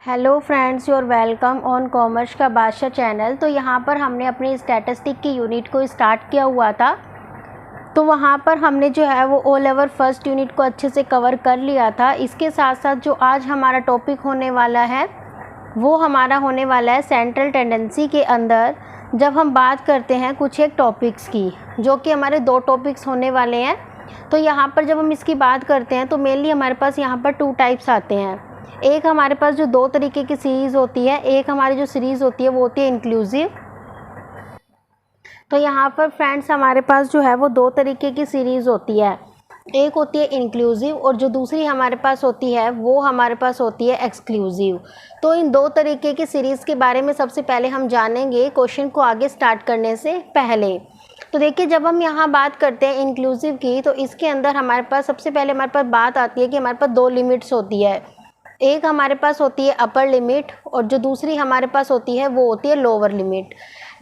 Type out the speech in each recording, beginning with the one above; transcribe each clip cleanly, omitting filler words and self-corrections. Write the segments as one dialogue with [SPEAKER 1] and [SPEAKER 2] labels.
[SPEAKER 1] Hello friends, your welcome on commerce का बादशाह channel. तो यहाँ पर हमने अपनी स्टैटिस्टिक की यूनिट को स्टार्ट किया हुआ था। तो वहाँ पर हमने जो है वो ओ लेवल फर्स्ट यूनिट को अच्छे से कवर कर लिया था। इसके साथ साथ जो आज हमारा टॉपिक होने वाला है वो हमारा होने वाला है सेंट्रल टेंडेंसी के अंदर जब हम बात करते हैं कुछ एक टॉपिक्स की, जो कि हमारे दो टॉपिक्स होने वाले हैं। तो यहाँ पर जब हम इसकी बात करते हैं तो मेनली हमारे पास यहाँ पर टू टाइप्स आते हैं। एक हमारे पास जो दो तरीके की सीरीज़ होती है, एक हमारी जो सीरीज़ होती है वो होती है इंक्लूसिव। तो यहाँ पर फ्रेंड्स हमारे पास जो है वो दो तरीके की सीरीज़ होती है, एक होती है इंक्लूसिव और जो दूसरी हमारे पास होती है वो हमारे पास होती है एक्सक्लूसिव। तो इन दो तरीके की सीरीज़ के बारे में सबसे पहले हम जानेंगे क्वेश्चन को आगे स्टार्ट करने से पहले। तो देखिए, जब हम यहाँ बात करते हैं इंक्लूसिव की तो इसके अंदर हमारे पास सबसे पहले हमारे पास बात आती है कि हमारे पास दो लिमिट्स होती है। एक हमारे पास होती है अपर लिमिट और जो दूसरी हमारे पास होती है वो होती है लोअर लिमिट।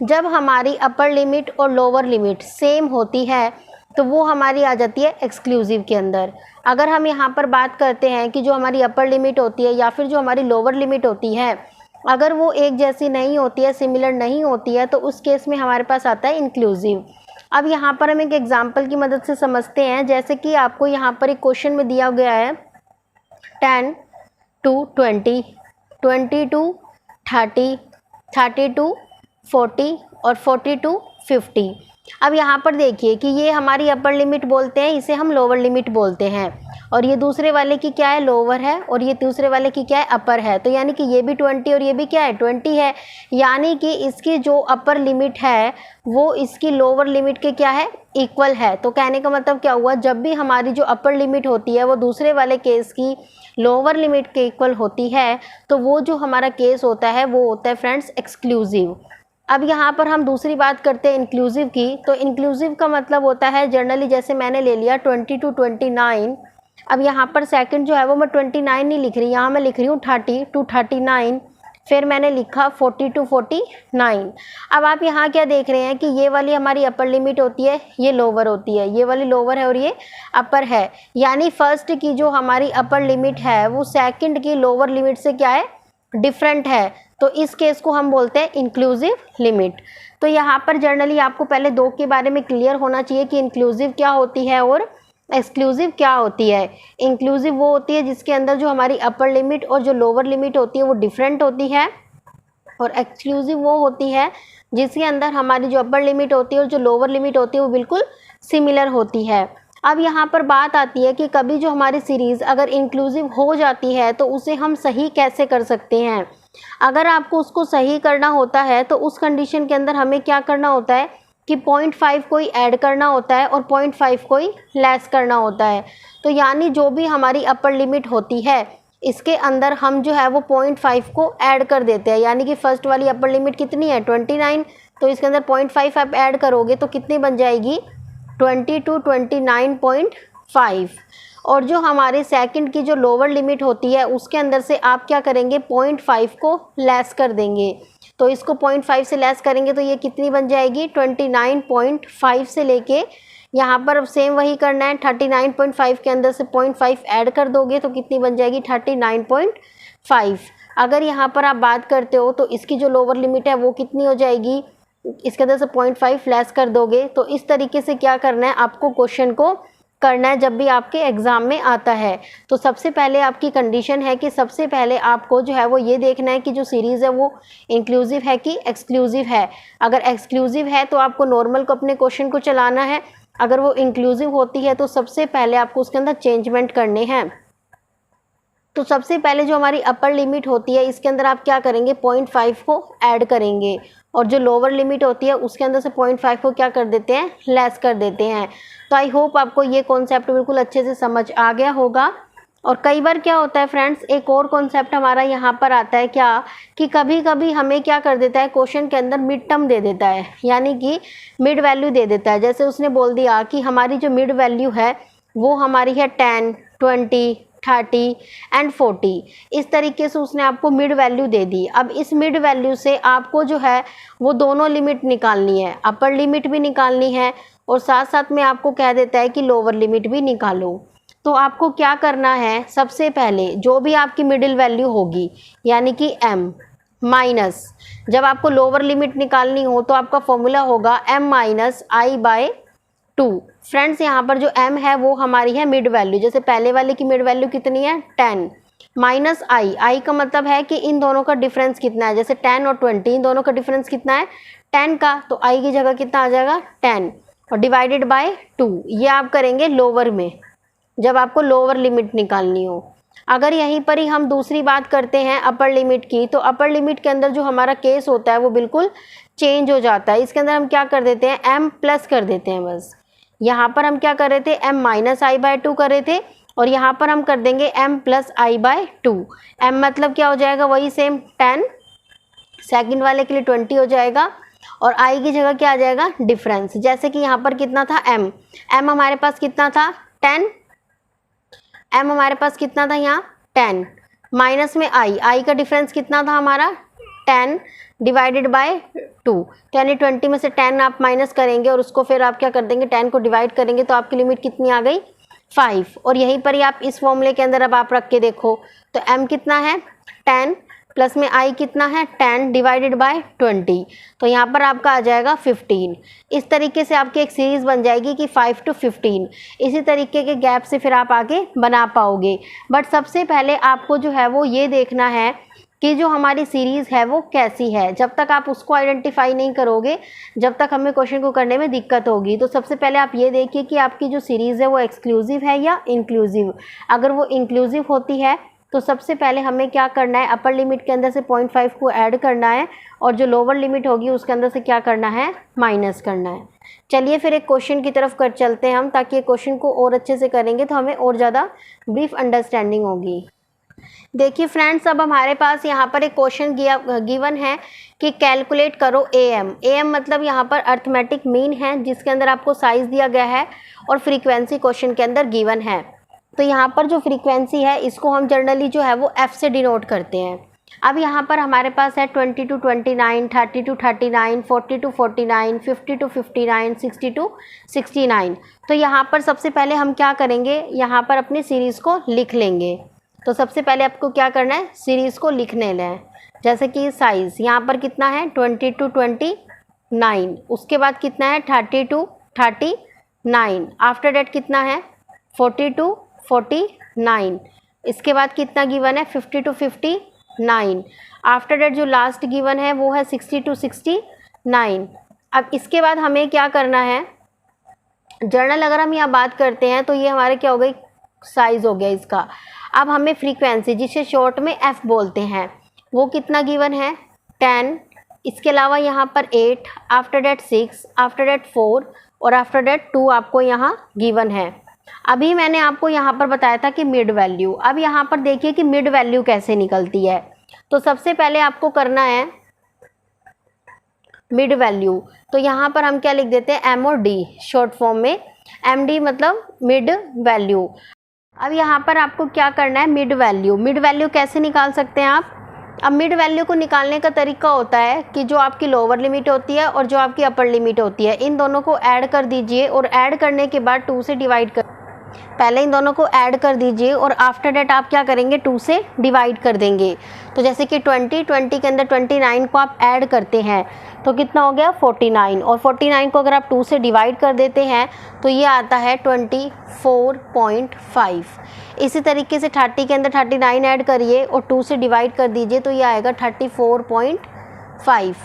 [SPEAKER 1] जब हमारी अपर लिमिट और लोअर लिमिट सेम होती है तो वो हमारी आ जाती है एक्सक्लूसिव के अंदर। अगर हम यहाँ पर बात करते हैं कि जो हमारी अपर लिमिट होती है या फिर जो हमारी लोअर लिमिट होती है, अगर वो एक जैसी नहीं होती है, सिमिलर नहीं होती है, तो उस केस में हमारे पास आता है इंक्लूसिव। अब यहाँ पर हम एक एग्जाम्पल की मदद से समझते हैं। जैसे कि आपको यहाँ पर एक क्वेश्चन में दिया गया है 10 to 20, 20 to 30, 30 to 40 और 40 to 50। अब यहाँ पर देखिए कि ये हमारी अपर लिमिट बोलते हैं, इसे हम लोअर लिमिट बोलते हैं, और ये दूसरे वाले की क्या है, लोअर है, और ये दूसरे वाले की क्या है, अपर है। तो यानी कि ये भी 20 और ये भी क्या है, 20 है। यानी कि इसकी जो अपर लिमिट है वो इसकी लोअर लिमिट के क्या है, इक्वल है। तो कहने का मतलब क्या हुआ, जब भी हमारी जो अपर लिमिट होती है वो दूसरे वाले केस की लोअर लिमिट के इक्वल होती है तो वो जो हमारा केस होता है वो होता है फ्रेंड्स एक्सक्लूसिव। अब यहाँ पर हम दूसरी बात करते हैं इंक्लूसिव की। तो इंक्लूसिव का मतलब होता है जनरली, जैसे मैंने ले लिया 20 to 29। अब यहाँ पर सेकंड जो है वो मैं 29 नहीं लिख रही, यहाँ मैं लिख रही हूँ 30 to 39। फिर मैंने लिखा 40 to 49। अब आप यहाँ क्या देख रहे हैं कि ये वाली हमारी अपर लिमिट होती है, ये लोअर होती है, ये वाली लोअर है और ये अपर है। यानी फर्स्ट की जो हमारी अपर लिमिट है वो सेकंड की लोअर लिमिट से क्या है, डिफरेंट है। तो इस केस को हम बोलते हैं इंक्लूसिव लिमिट। तो यहाँ पर जनरली आपको पहले दो के बारे में क्लियर होना चाहिए कि इंक्लूसिव क्या होती है और एक्सक्लूसिव क्या होती है। इंक्लूसिव वो होती है जिसके अंदर जो हमारी अपर लिमिट और जो लोअर लिमिट होती है वो डिफरेंट होती है, और एक्सक्लूसिव वो होती है जिसके अंदर हमारी जो अपर लिमिट होती है और जो लोअर लिमिट होती है वो बिल्कुल सिमिलर होती है। अब यहाँ पर बात आती है कि कभी जो हमारी सीरीज़ अगर इंक्लूसिव हो जाती है तो उसे हम सही कैसे कर सकते हैं। अगर आपको उसको सही करना होता है तो उस कंडीशन के अंदर हमें क्या करना होता है कि 0.5 कोई ऐड करना होता है और 0.5 कोई लेस करना होता है। तो यानी जो भी हमारी अपर लिमिट होती है इसके अंदर हम जो है वो 0.5 को ऐड कर देते हैं। यानी कि फर्स्ट वाली अपर लिमिट कितनी है, 29, तो इसके अंदर 0.5 आप ऐड करोगे तो कितनी बन जाएगी, 20 to 29.5। और जो हमारे सेकंड की जो लोअर लिमिट होती है उसके अंदर से आप क्या करेंगे, 0.5 को लेस कर देंगे। तो इसको 0.5 से लेस करेंगे तो ये कितनी बन जाएगी, 29.5 से लेके यहाँ पर अब सेम वही करना है, 39.5 के अंदर से 0.5 ऐड कर दोगे तो कितनी बन जाएगी, 39.5। अगर यहाँ पर आप बात करते हो तो इसकी जो लोअर लिमिट है वो कितनी हो जाएगी, इसके अंदर से 0.5 लेस कर दोगे। तो इस तरीके से क्या करना है, आपको क्वेश्चन को करना है जब भी आपके एग्ज़ाम में आता है। तो सबसे पहले आपकी कंडीशन है कि सबसे पहले आपको जो है वो ये देखना है कि जो सीरीज़ है वो इंक्लूसिव है कि एक्सक्लूसिव है। अगर एक्सक्लूसिव है तो आपको नॉर्मल को अपने क्वेश्चन को चलाना है, अगर वो इंक्लूसिव होती है तो सबसे पहले आपको उसके अंदर चेंजमेंट करने हैं। तो सबसे पहले जो हमारी अपर लिमिट होती है इसके अंदर आप क्या करेंगे, 0.5 को ऐड करेंगे, और जो लोअर लिमिट होती है उसके अंदर से 0.5 को क्या कर देते हैं, लेस कर देते हैं। तो आई होप आपको ये कॉन्सेप्ट बिल्कुल अच्छे से समझ आ गया होगा। और कई बार क्या होता है फ्रेंड्स, एक और कॉन्सेप्ट हमारा यहाँ पर आता है क्या, कि कभी कभी हमें क्या कर देता है, क्वेश्चन के अंदर मिड टर्म दे देता है, यानी कि मिड वैल्यू दे देता है। जैसे उसने बोल दिया कि हमारी जो मिड वैल्यू है वो हमारी है 10, 20, 30 एंड 40। इस तरीके से उसने आपको मिड वैल्यू दे दी। अब इस मिड वैल्यू से आपको जो है वो दोनों लिमिट निकालनी है, अपर लिमिट भी निकालनी है और साथ साथ में आपको कह देता है कि लोअर लिमिट भी निकालो। तो आपको क्या करना है, सबसे पहले जो भी आपकी मिडिल वैल्यू होगी यानी कि m माइनस, जब आपको लोअर लिमिट निकालनी हो तो आपका फॉर्मूला होगा m माइनस आई बाय 2। फ्रेंड्स यहाँ पर जो m है वो हमारी है मिड वैल्यू, जैसे पहले वाले की मिड वैल्यू कितनी है 10 माइनस आई का मतलब है कि इन दोनों का डिफरेंस कितना है, जैसे 10 और 20 इन दोनों का डिफरेंस कितना है 10 का, तो आई की जगह कितना आ जाएगा 10 और डिवाइडेड बाय 2। ये आप करेंगे लोअर में जब आपको लोअर लिमिट निकालनी हो। अगर यहीं पर ही हम दूसरी बात करते हैं अपर लिमिट की, तो अपर लिमिट के अंदर जो हमारा केस होता है वो बिल्कुल चेंज हो जाता है। इसके अंदर हम क्या कर देते हैं, m प्लस कर देते हैं बस। यहाँ पर हम क्या कर रहे थे, m माइनस आई बाय 2 कर रहे थे और यहाँ पर हम कर देंगे m प्लस आई बाय 2। m मतलब क्या हो जाएगा, वही सेम 10, सेकंड वाले के लिए 20 हो जाएगा और i की जगह क्या आ जाएगा डिफरेंस। जैसे कि यहाँ पर कितना था m हमारे पास कितना था 10, m हमारे पास कितना था यहाँ 10 माइनस में i का डिफरेंस कितना था हमारा 10 डिवाइडेड बाय 2, तो यानी 20 में से 10 आप माइनस करेंगे और उसको फिर आप क्या कर देंगे 10 को डिवाइड करेंगे तो आपकी लिमिट कितनी आ गई 5। और यहीं पर ही आप इस फॉर्मूले के अंदर अब आप रख के देखो तो m कितना है 10 प्लस में i कितना है 10 डिवाइडेड बाय 20, तो यहाँ पर आपका आ जाएगा 15। इस तरीके से आपकी एक सीरीज़ बन जाएगी कि 5 to 15। इसी तरीके के गैप से फिर आप आगे बना पाओगे। बट सबसे पहले आपको जो है वो ये देखना है कि जो हमारी सीरीज़ है वो कैसी है। जब तक आप उसको आइडेंटिफाई नहीं करोगे, जब तक हमें क्वेश्चन को करने में दिक्कत होगी। तो सबसे पहले आप ये देखिए कि आपकी जो सीरीज़ है वो एक्सक्लूसिव है या इंक्लूसिव। अगर वो इंक्लूसिव होती है तो सबसे पहले हमें क्या करना है, अपर लिमिट के अंदर से 0.5 को ऐड करना है और जो लोअर लिमिट होगी उसके अंदर से क्या करना है, माइनस करना है। चलिए फिर एक क्वेश्चन की तरफ कर चलते हैं हम, ताकि क्वेश्चन को और अच्छे से करेंगे तो हमें और ज़्यादा ब्रीफ अंडरस्टैंडिंग होगी। देखिए फ्रेंड्स, अब हमारे पास यहाँ पर एक क्वेश्चन गिवन है कि कैलकुलेट करो AM मतलब यहाँ पर अर्थमेटिक मीन है, जिसके अंदर आपको साइज दिया गया है और फ्रीक्वेंसी क्वेश्चन के अंदर गिवन है। तो यहाँ पर जो फ्रीक्वेंसी है इसको हम जनरली जो है वो f से डिनोट करते हैं। अब यहाँ पर हमारे पास है 20 to 29, 30 to 39, 40 to 49, 50 to 59, 60 to 69। तो यहाँ पर सबसे पहले हम क्या करेंगे, यहाँ पर अपनी सीरीज़ को लिख लेंगे। तो सबसे पहले आपको क्या करना है, सीरीज़ को लिखने लें। जैसे कि साइज़ यहाँ पर कितना है 20 to 29, उसके बाद कितना है 30 to 39, आफ्टर डेट कितना है 40 to 49, इसके बाद कितना गिवन है 50 to 59, आफ्टर डेट जो लास्ट गिवन है वो है 60 to 69। अब इसके बाद हमें क्या करना है, जर्नल अगर हम यहाँ बात करते हैं तो ये हमारे क्या हो गई, साइज़ हो गया इसका। अब हमें फ्रीक्वेंसी, जिसे शॉर्ट में f बोलते हैं, वो कितना गिवन है 10, इसके अलावा यहाँ पर 8, आफ्टर डेट 6, आफ्टर डेट 4 और आफ्टर डेट 2 आपको यहाँ गिवन है। अभी मैंने आपको यहाँ पर बताया था कि मिड वैल्यू। अब यहाँ पर देखिए कि मिड वैल्यू कैसे निकलती है। तो सबसे पहले आपको करना है मिड वैल्यू, तो यहाँ पर हम क्या लिख देते हैं m और d शॉर्ट फॉर्म में, MD मतलब मिड वैल्यू। अब यहाँ पर आपको क्या करना है, मिड वैल्यू। मिड वैल्यू कैसे निकाल सकते हैं आप, अब मिड वैल्यू को निकालने का तरीका होता है कि जो आपकी लोअर लिमिट होती है और जो आपकी अपर लिमिट होती है, इन दोनों को ऐड कर दीजिए और ऐड करने के बाद 2 से डिवाइड कर, पहले इन दोनों को ऐड कर दीजिए और आफ्टर डेट आप क्या करेंगे 2 से डिवाइड कर देंगे। तो जैसे कि 20 के अंदर 29 को आप ऐड करते हैं तो कितना हो गया 49, और 49 को अगर आप 2 से डिवाइड कर देते हैं तो ये आता है 24.5। इसी तरीके से 30 के अंदर 39 ऐड करिए और 2 से डिवाइड कर दीजिए तो ये आएगा 34.5।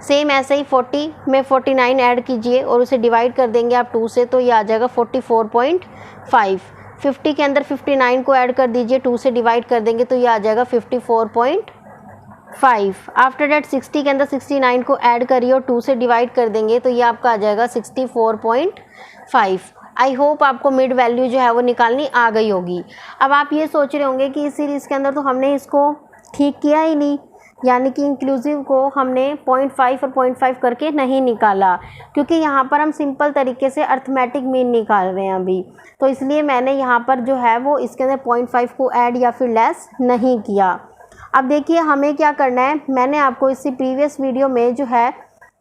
[SPEAKER 1] सेम ऐसे ही 40 में 49 ऐड कीजिए और उसे डिवाइड कर देंगे आप 2 से तो ये आ जाएगा 44.5। 50 के अंदर 59 को ऐड कर दीजिए, 2 से डिवाइड कर देंगे तो ये आ जाएगा 54.5। आफ्टर डेट 60 के अंदर 69 को ऐड करिए और 2 से डिवाइड कर देंगे तो ये आपका आ जाएगा 64.5। आई होप आपको मिड वैल्यू जो है वो निकालनी आ गई होगी। अब आप ये सोच रहे होंगे कि इस सीरीज़ के अंदर तो हमने इसको ठीक किया ही नहीं, यानी कि इंक्लूसिव को हमने 0.5 और 0.5 करके नहीं निकाला, क्योंकि यहाँ पर हम सिंपल तरीके से अर्थमेटिक मीन निकाल रहे हैं अभी, तो इसलिए मैंने यहाँ पर जो है वो इसके अंदर 0.5 को ऐड या फिर लेस नहीं किया। अब देखिए हमें क्या करना है, मैंने आपको इससे प्रीवियस वीडियो में जो है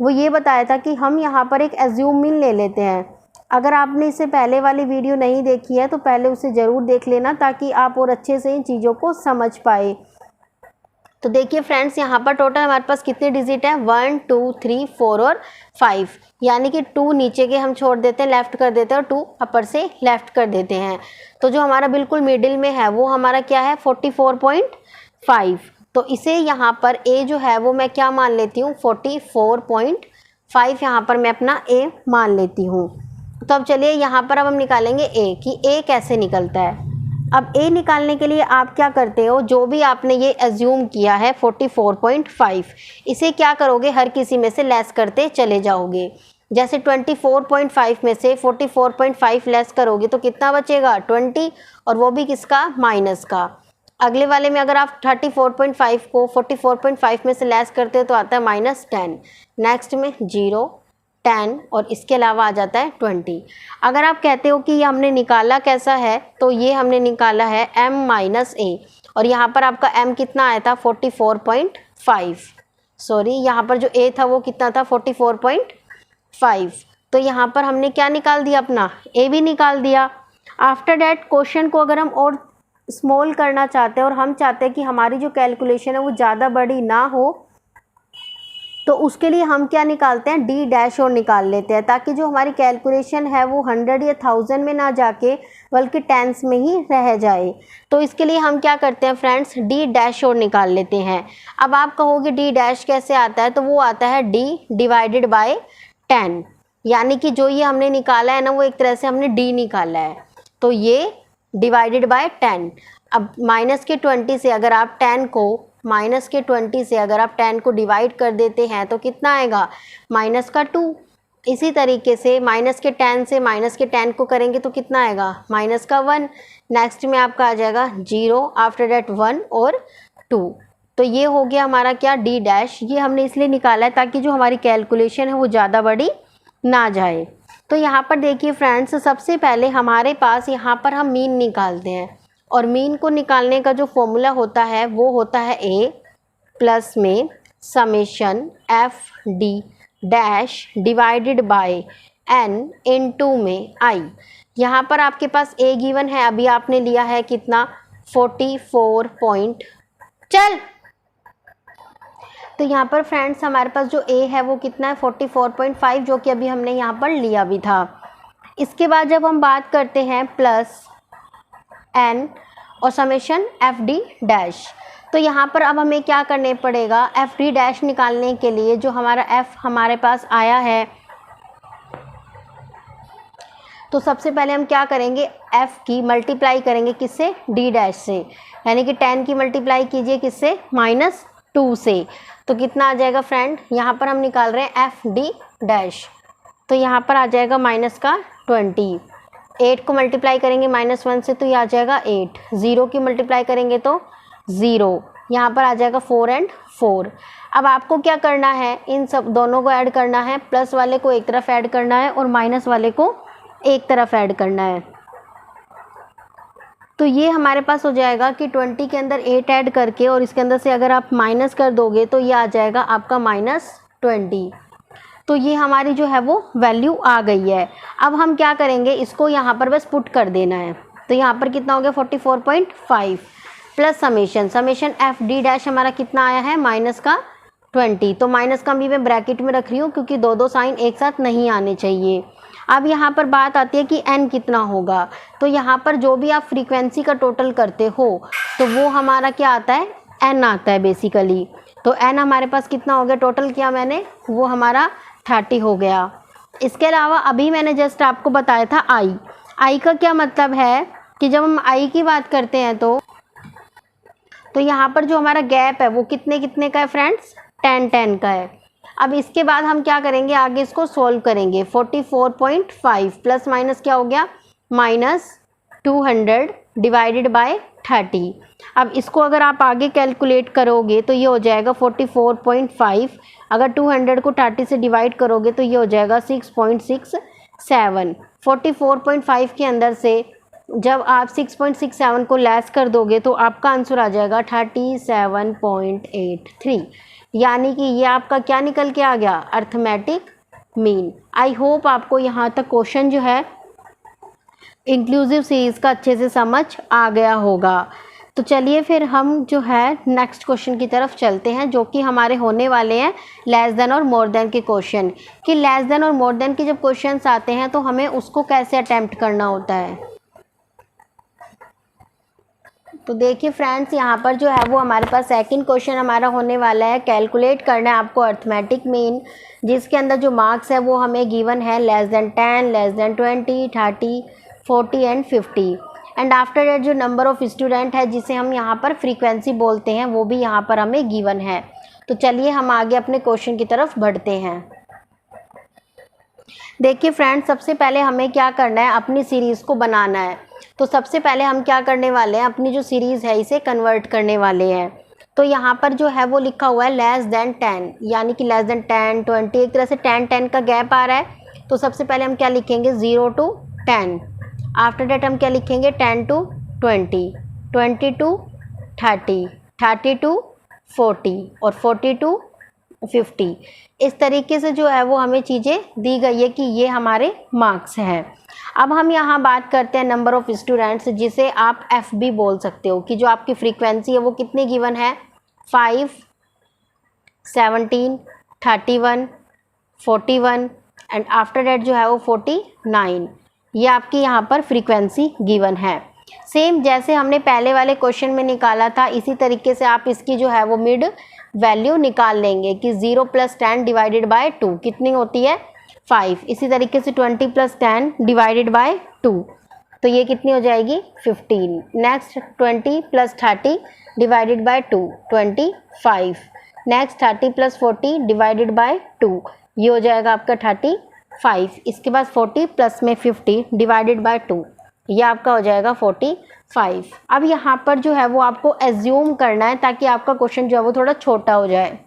[SPEAKER 1] वो ये बताया था कि हम यहाँ पर एक एज्यूम मीन ले लेते हैं। अगर आपने इससे पहले वाली वीडियो नहीं देखी है तो पहले उसे ज़रूर देख लेना ताकि आप और अच्छे से इन चीज़ों को समझ पाए। तो देखिए फ्रेंड्स, यहाँ पर टोटल हमारे पास कितने डिजिट है, 1 2 3 4 और 5, यानी कि 2 नीचे के हम छोड़ देते हैं, लेफ़्ट कर देते हैं, और 2 अपर से लेफ़्ट कर देते हैं। तो जो हमारा बिल्कुल मिडिल में है वो हमारा क्या है, 44.5। तो इसे यहाँ पर ए जो है वो मैं क्या मान लेती हूँ, 44.5 यहाँ पर मैं अपना ए मान लेती हूँ। तो अब चलिए यहाँ पर अब हम निकालेंगे ए, कि ए कैसे निकलता है। अब ए निकालने के लिए आप क्या करते हो, जो भी आपने ये एज्यूम किया है 44.5, इसे क्या करोगे, हर किसी में से लेस करते चले जाओगे। जैसे 24.5 में से 44.5 लेस करोगे तो कितना बचेगा, 20, और वो भी किसका, माइनस का। अगले वाले में अगर आप 34.5 को 44.5 में से लेस करते हो तो आता है -10। नेक्स्ट में 0, 10 और इसके अलावा आ जाता है 20। अगर आप कहते हो कि ये हमने निकाला कैसा है, तो ये हमने निकाला है m-a, और यहाँ पर आपका m कितना आया था, 44.5। सॉरी, यहाँ पर जो a था वो कितना था, 44.5। तो यहाँ पर हमने क्या निकाल दिया, अपना a भी निकाल दिया। आफ्टर डैट क्वेश्चन को अगर हम और स्मॉल करना चाहते हैं और हम चाहते हैं कि हमारी जो कैलकुलेशन है वो ज़्यादा बड़ी ना हो, तो उसके लिए हम क्या निकालते हैं, डी डैश और निकाल लेते हैं, ताकि जो हमारी कैलकुलेशन है वो 100 या 1000 में ना जाके बल्कि टेंस में ही रह जाए। तो इसके लिए हम क्या करते हैं फ्रेंड्स, डी डैश और निकाल लेते हैं। अब आप कहोगे डी डैश कैसे आता है, तो वो आता है d डिवाइडेड बाय 10, यानी कि जो ये हमने निकाला है ना वो एक तरह से हमने d निकाला है, तो ये डिवाइडेड बाय 10। अब -20 से अगर आप 10 को -20 से अगर आप 10 को डिवाइड कर देते हैं तो कितना आएगा, -2। इसी तरीके से -10 से -10 को करेंगे तो कितना आएगा, -1। नेक्स्ट में आपका आ जाएगा 0, आफ्टर दैट 1 और 2। तो ये हो गया हमारा क्या, डी डैश। ये हमने इसलिए निकाला है ताकि जो हमारी कैलकुलेशन है वो ज़्यादा बड़ी ना जाए। तो यहाँ पर देखिए फ्रेंड्स, सबसे पहले हमारे पास यहाँ पर हम मीन निकालते हैं, और मीन को निकालने का जो फॉर्मूला होता है वो होता है a प्लस में summation FD dash divided by n into में i। यहाँ पर आपके पास a गिवन है, अभी आपने लिया है कितना, 44 पॉइंट, चल। तो यहाँ पर फ्रेंड्स हमारे पास जो a है वो कितना है, 44.5, जो कि अभी हमने यहाँ पर लिया भी था। इसके बाद जब हम बात करते हैं प्लस n और समेशन FD डैश, तो यहाँ पर अब हमें क्या करने पड़ेगा, FD डैश निकालने के लिए जो हमारा f हमारे पास आया है, तो सबसे पहले हम क्या करेंगे, f की मल्टीप्लाई करेंगे किससे, d डैश से, यानी कि 10 की मल्टीप्लाई कीजिए किससे, -2 से। तो कितना आ जाएगा फ्रेंड, यहाँ पर हम निकाल रहे हैं FD डैश, तो यहाँ पर आ जाएगा -20। 8 को मल्टीप्लाई करेंगे -1 से तो ये आ जाएगा 8। 0 की मल्टीप्लाई करेंगे तो 0, यहाँ पर आ जाएगा 4 और 4। अब आपको क्या करना है, इन सब दोनों को ऐड करना है, प्लस वाले को एक तरफ ऐड करना है और माइनस वाले को एक तरफ ऐड करना है। तो ये हमारे पास हो जाएगा कि 20 के अंदर 8 ऐड करके और इसके अंदर से अगर आप माइनस कर दोगे तो ये आ जाएगा आपका -20। तो ये हमारी जो है वो वैल्यू आ गई है। अब हम क्या करेंगे, इसको यहाँ पर बस पुट कर देना है। तो यहाँ पर कितना हो गया, 44.5 प्लस समेशन FD डैश हमारा कितना आया है, -20। तो माइनस का भी मैं ब्रैकेट में रख रही हूँ क्योंकि दो साइन एक साथ नहीं आने चाहिए। अब यहाँ पर बात आती है कि n कितना होगा, तो यहाँ पर जो भी आप फ्रीक्वेंसी का टोटल करते हो तो वो हमारा क्या आता है, n आता है बेसिकली। तो n हमारे पास कितना हो गया, टोटल किया मैंने, वो हमारा 30 हो गया। इसके अलावा अभी मैंने जस्ट आपको बताया था i का क्या मतलब है कि जब हम i की बात करते हैं तो यहाँ पर जो हमारा गैप है वो कितने का है फ्रेंड्स, 10 का है। अब इसके बाद हम क्या करेंगे, आगे इसको सोल्व करेंगे। 44.5 प्लस माइनस क्या हो गया, -200 डिवाइडेड बाय 30। अब इसको अगर आप आगे कैलकुलेट करोगे तो ये हो जाएगा 44.5, अगर 200 को 30 से डिवाइड करोगे तो ये हो जाएगा 6.67। 44.5 के अंदर से जब आप 6.67 को लेस कर दोगे तो आपका आंसर आ जाएगा 37.83, यानी कि ये आपका क्या निकल के आ गया, अर्थमेटिक मीन। आई होप आपको यहाँ तक क्वेश्चन जो है इंक्लूसिव सीरीज़ का अच्छे से समझ आ गया होगा। तो चलिए फिर हम जो है नेक्स्ट क्वेश्चन की तरफ चलते हैं, जो कि हमारे होने वाले हैं लेस देन और मोर देन के क्वेश्चन। कि लेस देन और मोर देन के जब क्वेश्चंस आते हैं तो हमें उसको कैसे अटेम्प्ट करना होता है। तो देखिए फ्रेंड्स, यहाँ पर जो है वो हमारे पास सेकंड क्वेश्चन हमारा होने वाला है। कैलकुलेट करना है आपको अर्थमेटिक मीन, जिसके अंदर जो मार्क्स है वो हमें गिवन है less than 10, less than 20, 30, 40 and 50। And after that जो नंबर ऑफ स्टूडेंट है, जिसे हम यहाँ पर फ्रीक्वेंसी बोलते हैं, वो भी यहाँ पर हमें गिवन है। तो चलिए हम आगे अपने क्वेश्चन की तरफ बढ़ते हैं। देखिए फ्रेंड्स, सबसे पहले हमें क्या करना है, अपनी सीरीज़ को बनाना है। तो सबसे पहले हम क्या करने वाले हैं, अपनी जो सीरीज़ है इसे कन्वर्ट करने वाले हैं। तो यहाँ पर जो है वो लिखा हुआ है लेस देन 10, यानी कि लेस देन 10, 20, एक तरह से 10 का गैप आ रहा है। तो सबसे पहले हम क्या लिखेंगे, 0 to 10। आफ्टर डेट हम क्या लिखेंगे, 10 to 20, 20 to 30, 30 to 40 और 40 to 50। इस तरीके से जो है वो हमें चीज़ें दी गई है कि ये हमारे मार्क्स हैं। अब हम यहाँ बात करते हैं नंबर ऑफ़ स्टूडेंट्स, जिसे आप एफ भी बोल सकते हो, कि जो आपकी फ्रीक्वेंसी है वो कितनी गिवन है, 5, 17, 31, 41 एंड आफ्टर डेट जो है वो 49। ये आपकी यहाँ पर फ्रीक्वेंसी गिवन है। सेम जैसे हमने पहले वाले क्वेश्चन में निकाला था, इसी तरीके से आप इसकी जो है वो मिड वैल्यू निकाल लेंगे कि 0 + 10 डिवाइडेड बाय 2 कितनी होती है, 5। इसी तरीके से 20 + 10 डिवाइडेड बाय 2, तो ये कितनी हो जाएगी, 15। Next 20 + 30 divided by 2, 25। Next 30 + 40 divided by 2, ये हो जाएगा आपका 35। इसके बाद 40 प्लस में 50 डिवाइडेड बाय 2, ये आपका हो जाएगा 45। अब यहाँ पर जो है वो आपको एज्यूम करना है, ताकि आपका क्वेश्चन जो है वो थोड़ा छोटा हो जाए।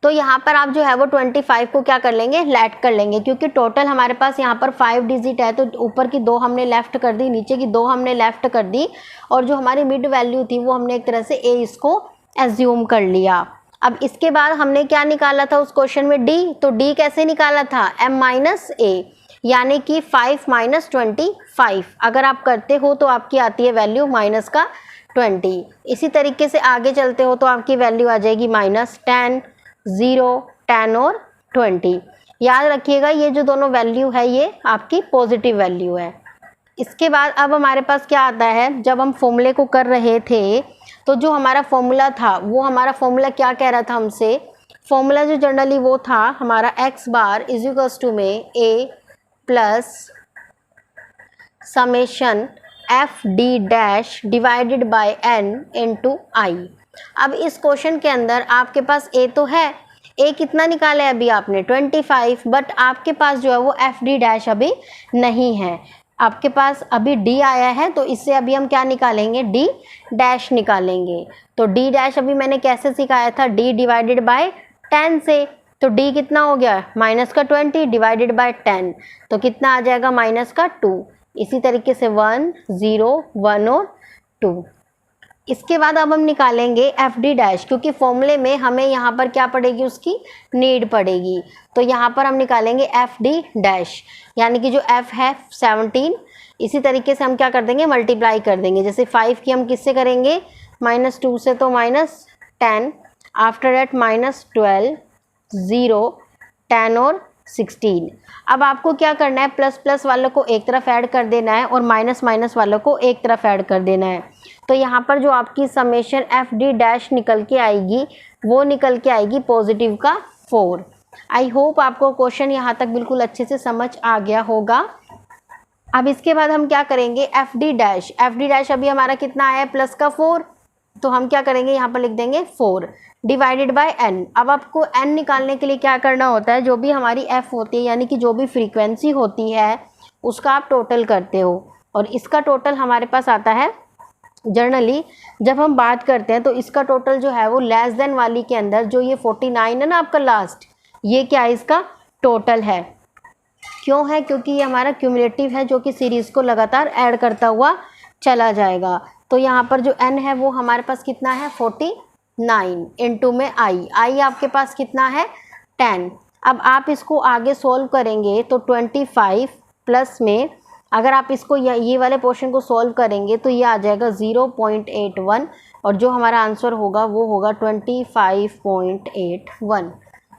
[SPEAKER 1] तो यहाँ पर आप जो है वो 25 को क्या कर लेंगे, लेट कर लेंगे, क्योंकि टोटल हमारे पास यहाँ पर 5 डिजिट है। तो ऊपर की 2 हमने लेफ्ट कर दी, नीचे की 2 हमने लेफ्ट कर दी, और जो हमारी मिड वैल्यू थी वो हमने एक तरह से ए इसको एज्यूम कर लिया। अब इसके बाद हमने क्या निकाला था उस क्वेश्चन में, डी। तो डी कैसे निकाला था, m-a, यानी कि 5 - 25। अगर आप करते हो तो आपकी आती है वैल्यू -20। इसी तरीके से आगे चलते हो तो आपकी वैल्यू आ जाएगी -10, 0, 10 और 20। याद रखिएगा ये जो दोनों वैल्यू है ये आपकी पॉजिटिव वैल्यू है। इसके बाद अब हमारे पास क्या आता है, जब हम फॉर्मूले को कर रहे थे तो जो हमारा फॉर्मूला था वो हमारा फॉर्मूला क्या कह रहा था हमसे, फॉर्मूला जो जनरली वो था हमारा x बार = में a plus summation f(d) divided by n into i। अब इस क्वेश्चन के अंदर आपके पास a तो है, a कितना निकाला है अभी आपने, 25, बट आपके पास जो है वो f(d) अभी नहीं है। आपके पास अभी d आया है, तो इससे अभी हम क्या निकालेंगे, d' निकालेंगे। तो d' अभी मैंने कैसे सिखाया था, d डिवाइडेड बाय 10 से। तो d कितना हो गया, -20 डिवाइडेड बाय 10, तो कितना आ जाएगा, -2। इसी तरीके से 1, 0, 1 और 2। इसके बाद अब हम निकालेंगे f(d'), क्योंकि फॉर्मूले में हमें यहाँ पर क्या पड़ेगी, उसकी नीड पड़ेगी। तो यहाँ पर हम निकालेंगे f(d'), यानी कि जो f है 17। इसी तरीके से हम क्या कर देंगे, मल्टीप्लाई कर देंगे। जैसे 5 की हम किससे करेंगे, -2 से, तो -10। आफ्टर दैट -12, 0, 10 और 16। अब आपको क्या करना है, प्लस प्लस वालों को एक तरफ ऐड कर देना है और माइनस माइनस वालों को एक तरफ ऐड कर देना है। तो यहाँ पर जो आपकी समेशन f(d') निकल के आएगी वो निकल के आएगी पॉजिटिव का 4। आई होप आपको क्वेश्चन यहाँ तक बिल्कुल अच्छे से समझ आ गया होगा। अब इसके बाद हम क्या करेंगे, f(d') अभी हमारा कितना आया है, प्लस का 4। तो हम क्या करेंगे, यहाँ पर लिख देंगे 4 डिवाइडेड बाय n। अब आपको n निकालने के लिए क्या करना होता है, जो भी हमारी f होती है, यानी कि जो भी फ्रीक्वेंसी होती है उसका आप टोटल करते हो, और इसका टोटल हमारे पास आता है। जनरली जब हम बात करते हैं तो इसका टोटल जो है वो लेस देन वाली के अंदर जो ये 49 है ना आपका लास्ट, ये क्या है, इसका टोटल है। क्यों है, क्योंकि ये हमारा क्यूमुलेटिव है, जो कि सीरीज़ को लगातार ऐड करता हुआ चला जाएगा। तो यहाँ पर जो n है वो हमारे पास कितना है, 49 इंटू में i आपके पास कितना है, 10। अब आप इसको आगे सॉल्व करेंगे तो 25 प्लस में अगर आप इसको ये वाले पोर्शन को सॉल्व करेंगे तो ये आ जाएगा 0.81 और जो हमारा आंसर होगा वो होगा 25.81।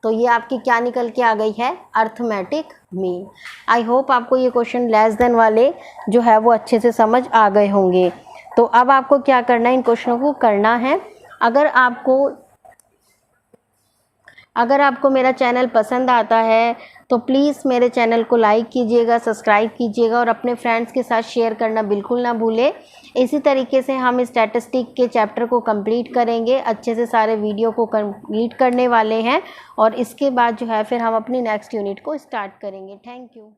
[SPEAKER 1] तो ये आपकी क्या निकल के आ गई है, अर्थमेटिक मीन। आई होप आपको ये क्वेश्चन लेस देन वाले जो है वो अच्छे से समझ आ गए होंगे। तो अब आपको क्या करना है, इन क्वेश्चनों को करना है। अगर आपको मेरा चैनल पसंद आता है तो प्लीज़ मेरे चैनल को लाइक कीजिएगा, सब्सक्राइब कीजिएगा और अपने फ्रेंड्स के साथ शेयर करना बिल्कुल ना भूलें। इसी तरीके से हम स्टैटिस्टिक के चैप्टर को कंप्लीट करेंगे, अच्छे से सारे वीडियो को कंप्लीट करने वाले हैं और इसके बाद जो है फिर हम अपनी नेक्स्ट यूनिट को स्टार्ट करेंगे। Thank you.